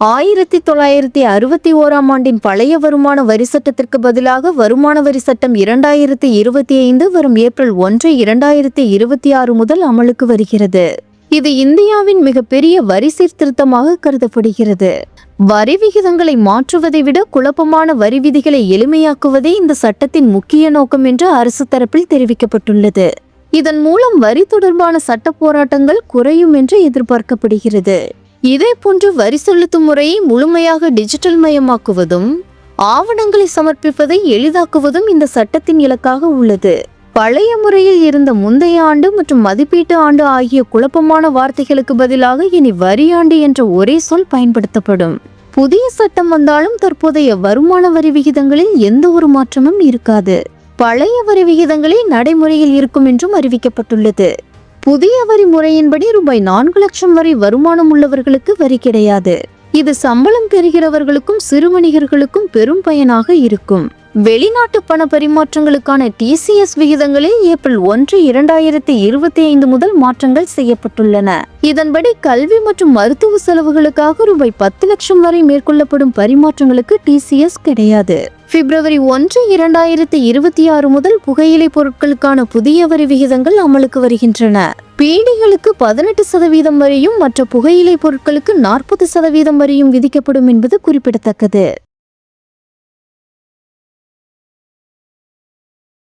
1961ஆம் ஆண்டின் பழைய வருமான வரி சட்டத்திற்கு பதிலாக வருமான வரி சட்டம் 2025 வரும் ஏப்ரல் 1, 2026 முதல் அமலுக்கு வருகிறது. இது இந்தியாவின் மிகப்பெரிய வரி சீர்திருத்தமாக கருதப்படுகிறது. வரி விகிதங்களை மாற்றுவதை விட குழப்பமான வரி விதிகளை எளிமையாக்குவதே இந்த சட்டத்தின் முக்கிய நோக்கம் என்று அரசு தரப்பில் தெரிவிக்கப்பட்டுள்ளது. இதன் மூலம் வரி தொடர்பான சட்ட போராட்டங்கள் குறையும் என்று எதிர்பார்க்கப்படுகிறது. இதேபோன்று வரி செலுத்தும் முறையை முழுமையாக டிஜிட்டல் மயமாக்குவதும் ஆவணங்களை சமர்ப்பிப்பதை எளிதாக்குவதும் இந்த சட்டத்தின் இலக்காக உள்ளது. பழைய முறையில் இருந்த முந்தைய ஆண்டு மற்றும் மதிப்பீட்டு ஆண்டு ஆகிய குழப்பமான வார்த்தைகளுக்கு பதிலாக இனி வரி ஆண்டு என்ற ஒரே சொல் பயன்படுத்தப்படும். புதிய சட்டம் வந்தாலும் தற்போதைய வருமான வரி விகிதங்களில் எந்த ஒரு மாற்றமும் இருக்காது. பழைய வரி விகிதங்களே நடைமுறையில் இருக்கும் என்றும் அறிவிக்கப்பட்டுள்ளது. புதிய வரி முறையின்படி ரூபாய் 4 லட்சம் வரை வருமானம் உள்ளவர்களுக்கு வரி கிடையாது. இது சம்பளம் பெறுகிறவர்களுக்கும் சிறு வணிகர்களுக்கும் பெரும் பயனாக இருக்கும். வெளிநாட்டு பண பரிமாற்றங்களுக்கான TCS விகிதங்களில் ஏப்ரல் 1, 2025 முதல் மாற்றங்கள் செய்யப்பட்டுள்ளன. இதன்படி கல்வி மற்றும் மருத்துவ செலவுகளுக்காக ரூபாய் 10 லட்சம் வரை மேற்கொள்ளப்படும் பரிமாற்றங்களுக்கு TCS கிடையாது. பிப்ரவரி 1, 2026 முதல் புகையிலை பொருட்களுக்கான புதிய வரி விகிதங்கள் அமலுக்கு வருகின்றன. பீடிகளுக்கு 18% வரையும் மற்ற புகையிலை பொருட்களுக்கு 40% வரையும் விதிக்கப்படும் என்பது குறிப்பிடத்தக்கது.